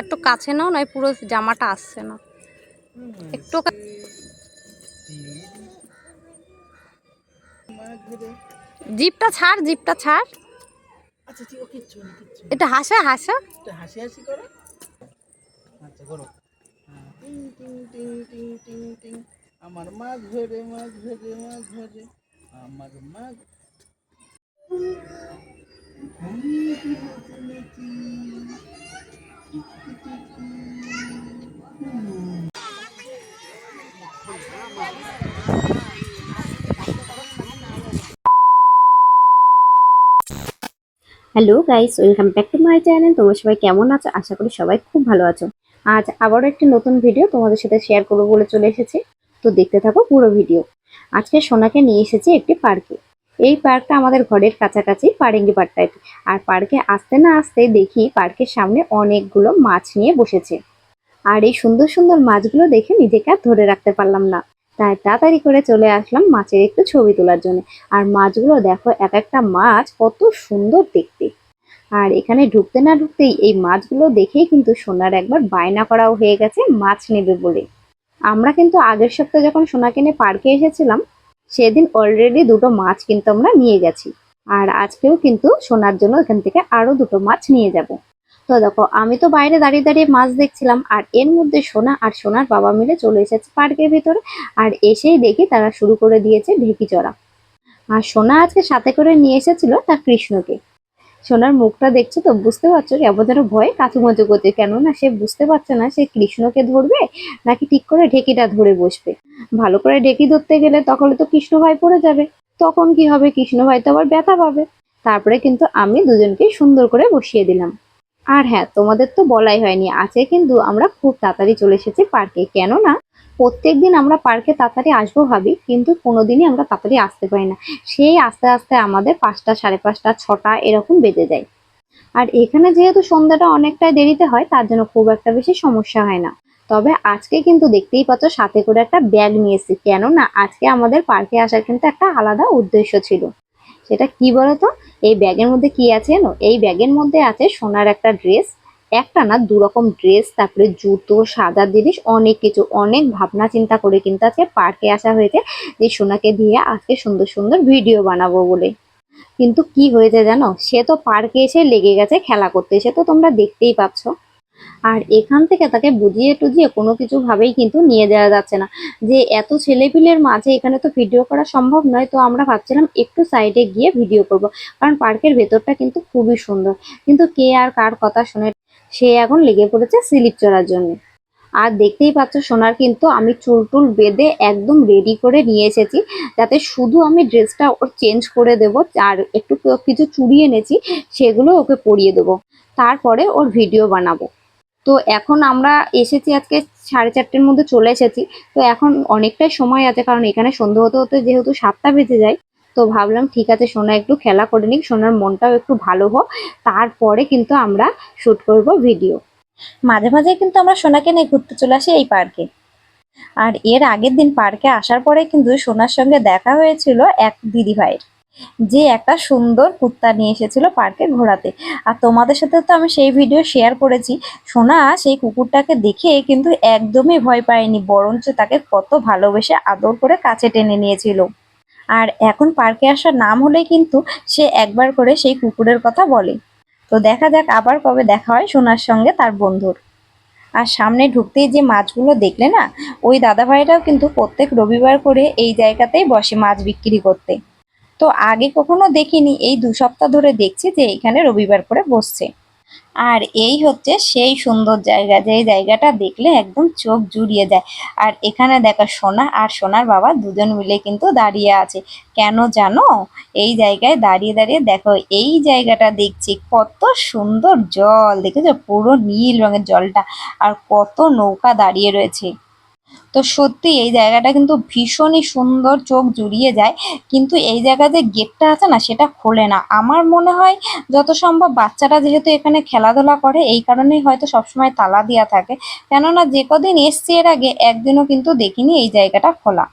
একটু কাছে নাও, নয় পুরো জামাটা আসছে না। একটু জিপটা ছাড়, জিপটা ছাড়। আচ্ছা ঠিক ওকে, কিচ্ছু না কিচ্ছু না। এটা হাসা হাসা, এটা হাসি হাসি করো। আচ্ছা করো। টিং টিং টিং টিং টিং টিং, আমার মাছ ধরে মাছ ধরে মাছ ধরে, আমার মাছ। Hello guys, welcome back to my channel. তোমরা সবাই কেমন আছো? আশা করি সবাই খুব ভালো আছো। আজ আবারও একটি নতুন ভিডিও তোমাদের সাথে শেয়ার করবো বলে চলে এসেছি। তো দেখতে থাকো পুরো ভিডিও। আজকে সোনাকে নিয়ে এসেছি একটি পার্কে। এই পার্কটা আমাদের ঘরের কাছাকাছি, পারেঙ্গি পাড়টায়। আর পার্কে আসতে না আসতে দেখি পার্কের সামনে অনেকগুলো মাছ নিয়ে বসেছে। আর এই সুন্দর সুন্দর মাছগুলো দেখে নিজেকে আর ধরে রাখতে পারলাম না, তাই তাড়াতাড়ি করে চলে আসলাম মাছের একটু ছবি তোলার জন্য। আর মাছগুলো দেখো, এক একটা মাছ কত সুন্দর দেখতে। আর এখানে ঢুকতে না ঢুকতেই এই মাছগুলো দেখেই কিন্তু সোনার একবার বায়না করাও হয়ে গেছে মাছ নেবে বলে। আমরা কিন্তু আগের সপ্তাহে যখন সোনাকে নিয়ে পার্কে এসেছিলাম, সেদিন অলরেডি দুটো মাছ কিন্তু আমরা নিয়ে গেছি। আর আজকেও কিন্তু সোনার জন্য এখান থেকে আরো দুটো মাছ নিয়ে যাব। তো দেখো, আমি তো বাইরে দাঁড়িয়ে দাঁড়িয়ে মাছ দেখছিলাম, আর এর মধ্যে সোনা আর সোনার বাবা মিলে চলে এসেছে পার্কের ভিতরে। আর এসেই দেখি তারা শুরু করে দিয়েছে ঢেকি চড়া। আর সোনা আজকে সাথে করে নিয়ে এসেছিল তার কৃষ্ণকে। সোনার মুখটা দেখছো তো, বুঝতে পারছো কেমন যেন ভয়ে কাচুমাচু করছে, কেননা সে বুঝতে পারছে না সে কৃষ্ণকে ধরবে নাকি ঠিক করে ঢেকিটা ধরে বসবে। ভালো করে ঢেকি ধরতে গেলে তখন তো কৃষ্ণ ভাই পড়ে যাবে, তখন কি হবে, কৃষ্ণ ভাই তো আবার ব্যথা পাবে। তারপরে কিন্তু আমি দুজনকে সুন্দর করে বসিয়ে দিলাম। আর হ্যাঁ, তোমাদের তো বলাই হয়নি, আজকে কিন্তু আমরা খুব তাড়াতাড়ি চলে এসেছি পার্কে। কেননা প্রত্যেকদিন আমরা পার্কে তাড়াতাড়ি আসবো ভাবি, কিন্তু কোনোদিনই আমরা তাড়াতাড়ি আসতে পারি না। সেই আস্তে আস্তে আমাদের 5টা, 5:30, 6টা এরকম বেজে যায়। আর এখানে যেহেতু সন্ধ্যাটা অনেকটাই দেরিতে হয়, তার জন্য খুব একটা বেশি সমস্যা হয় না। তবে আজকে কিন্তু দেখতেই পাচ্ছ সাথে করে একটা ব্যাগ নিয়ে এসেছি, কেননা আজকে আমাদের পার্কে আসার কিন্তু একটা আলাদা উদ্দেশ্য ছিল। সেটা কি বলতো? এই ব্যাগের মধ্যে কি আছে জানো? এই ব্যাগের মধ্যে আছে সোনার একটা ড্রেস, একটা না 2 রকম ড্রেস, তারপরে জুতো, সাজার জিনিস, অনেক কিছু। অনেক ভাবনা চিন্তা করে কিন্তু আজকে পার্কে আসা হয়েছে, যে সোনাকে দিয়ে আজকে সুন্দর সুন্দর ভিডিও বানাবো বলে। কিন্তু কি হয়েছে জানো, সে তো পার্কে এসে লেগে গেছে খেলা করতে, সে তো তোমরা দেখতেই পাচ্ছ। আর এখান থেকে তাকে বুঝিয়ে টুজিয়ে কোনো কিছু ভাবেই কিন্তু নিয়ে যাওয়া যাচ্ছে না। যে এত ছেলেপিলের মাঝে এখানে তো ভিডিও করা সম্ভব নয়, তো আমরা ভাবছিলাম একটু সাইডে গিয়ে ভিডিও করব, কারণ পার্কের ভেতরটা কিন্তু খুবই সুন্দর। কিন্তু কে আর কার কথা শুনে, সে এখন লেগে পড়েছে স্লিপ চড়ার জন্য। আর দেখতেই পাচ্ছ সোনার কিন্তু আমি চুল টুল বেঁধে একদম রেডি করে নিয়ে এসেছি, যাতে শুধু আমি ড্রেসটা ওর চেঞ্জ করে দেবো। আর একটু কিছু চুড়ি এনেছি, সেগুলো ওকে পরিয়ে দেবো, তারপরে ওর ভিডিও বানাবো। তো এখন আমরা এসেছি আজকে 4:30-র মধ্যে চলে এসেছি। তো এখন অনেকটাই সময় আছে, কারণ এখানে সন্ধ্যা হতে হতে যেহেতু 7টা বেজে যায়। তো ভাবলাম ঠিক আছে, সোনা একটু খেলা করে নিক, সোনার মনটাও একটু ভালো হোক, তারপরে কিন্তু আমরা শুট করব ভিডিও। মাঝে মাঝে কিন্তু আমরা সোনাকে নিয়ে ঘুরতে চলে আসি এই পার্কে। আর এর আগের দিন পার্কে আসার পরে কিন্তু সোনার সঙ্গে দেখা হয়েছিল এক দিদি ভাইয়ের, যে একটা সুন্দর কুত্তা নিয়ে এসেছিল পার্কে ঘোরাতে। আর তোমাদের সাথে তো আমি সেই ভিডিও শেয়ার করেছি। সোনা সেই কুকুরটাকে দেখে কিন্তু একদমই ভয় পায়নি, বরঞ্চ তাকে কত ভালোবেসে আদর করে কাছে টেনে নিয়েছিল। আর এখন পার্কে আসার নাম হলেই কিন্তু সে একবার করে সেই কুকুরের কথা বলে। তো দেখা যাক আবার কবে দেখা হয় সোনার সঙ্গে তার বন্ধুর। আর সামনে ঢুকতেই যে মাছগুলো দেখলে না, ওই দাদা ভাইরাও কিন্তু প্রত্যেক রবিবার করে এই জায়গাতেই বসে মাছ বিক্রি করতে। তো আগে কখনো দেখিনি, এই 2 সপ্তাহ ধরে দেখছি যে এখানে রবিবার করে বসছে। আর এই হচ্ছে সেই সুন্দর জায়গা, যে জায়গাটা দেখলে একদম চোখ জুড়িয়ে যায়। আর এখানে দেখো সোনা আর সোনার বাবা দুজন মিলে কিন্তু দাঁড়িয়ে আছে। কেন জানো? এই জায়গায় দাঁড়িয়ে দাঁড়িয়ে দেখো, এই জায়গাটা দেখছি কত সুন্দর জল, দেখেছো পুরো নীল রঙের জলটা, আর কত নৌকা দাঁড়িয়ে রয়েছে। তো সত্যি এই জায়গাটা কিন্তু ভীষণই সুন্দর, চোখ জুড়িয়ে যায়। কিন্তু এই জায়গায় যে গেটটা আছে না, সেটা খোলে না। আমার মনে হয় যত সম্ভব বাচ্চারা যেহেতু এখানে খেলাধুলা করে, এই কারণেই হয়তো সবসময় তালা দেওয়া থাকে। কেননা যে কদিন এসছি এর আগে, একদিনও কিন্তু দেখিনি এই জায়গাটা খোলা।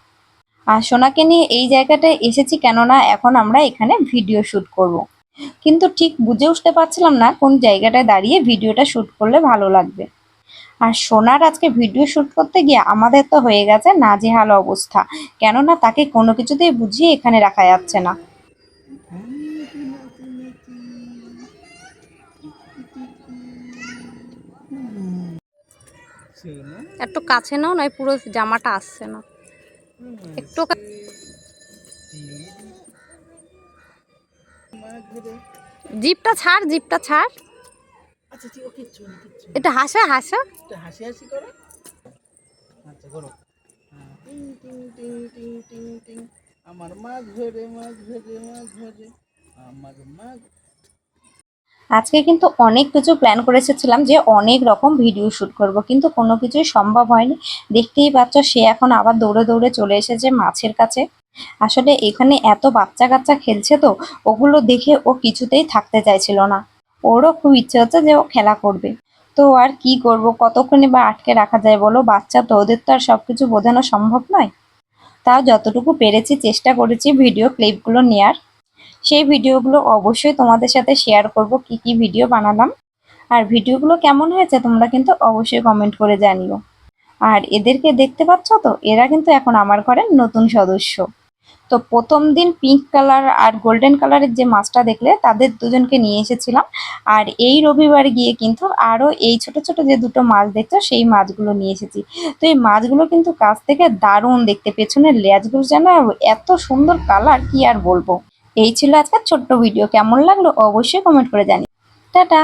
আর সোনাকে নিয়ে এই জায়গাটায় এসেছি কেননা এখন আমরা এখানে ভিডিও শুট করব। কিন্তু ঠিক বুঝে উঠতে পারছিলাম না কোন জায়গাটায় দাঁড়িয়ে ভিডিওটা শ্যুট করলে ভালো লাগবে। আর সোনার আজকে ভিডিও শ্যুট করতে গিয়ে আমাদের তো হয়ে গেছে নাজেহাল অবস্থা, কেননা তাকে কোনো কিছুতেই বুঝিয়ে এখানে রাখা যাচ্ছে না। নাচি নাচি নাচি টিকি টিকি। শোনো একটু কাছে নাও, নয় পুরো জামাটা আসছে না। একটু মাঝরে। জিপটা ছাড়, জিপটা ছাড়। আচ্ছা ঠিক ও কিচ্ছু না কিচ্ছু না। এটা হাসা হাসা। একটু হাসি হাসি করো। আচ্ছা করো। হ্যাঁ, টিং টিং টিং টিং টিং টিং আমার মাছ ধরে মাছ ধরে মাছ ধরে আমার মাছ। আজকে কিন্তু অনেক কিছু প্ল্যান করে এসেছিলাম যে অনেক রকম ভিডিও শ্যুট করব, কিন্তু কোনো কিছুই সম্ভব হয়নি। দেখতেই পাচ্ছ সে এখন আবার দৌড়ে দৌড়ে চলে এসেছে মাছের কাছে। আসলে এখানে এত বাচ্চা কাচ্চা খেলছে তো ওগুলো দেখে ও কিছুতেই থাকতে চাইছিল না। ওরও খুব ইচ্ছে হচ্ছে যে ও খেলা করবে। তো আর কি করব, কতক্ষণই বা আটকে রাখা যায় বলো, বাচ্চা তো, ওদের তো আর সবকিছু বোঝানো সম্ভব নয়। তাও যতটুকু পেরেছি চেষ্টা করেছি ভিডিও ক্লিপগুলো নেয়ার। সেই ভিডিওগুলো অবশ্যই তোমাদের সাথে শেয়ার করব, কি কি ভিডিও বানালাম। আর ভিডিওগুলো কেমন হয়েছে তোমরা কিন্তু অবশ্যই কমেন্ট করে জানিও। আর এদেরকে দেখতে পাচ্ছ তো, এরা কিন্তু এখন আমার ঘরের নতুন সদস্য। তো প্রথম দিন পিঙ্ক কালার আর গোল্ডেন কালারের যে মাছটা দেখলে তাদের দুজনকে নিয়ে এসেছিলাম। আর এই রবিবার গিয়ে কিন্তু আরও এই ছোট ছোট যে দুটো মাছ দেখছো সেই মাছগুলো নিয়ে এসেছি। তো এই মাছগুলো কিন্তু কাছ থেকে দারুণ দেখতে, পেছনের লেজগুলো যেন এত সুন্দর কালার, কি আর বলবো। এই ছিল আজকের ছোট্ট ভিডিও, কেমন লাগলো অবশ্যই কমেন্ট করে জানিও। টাটা।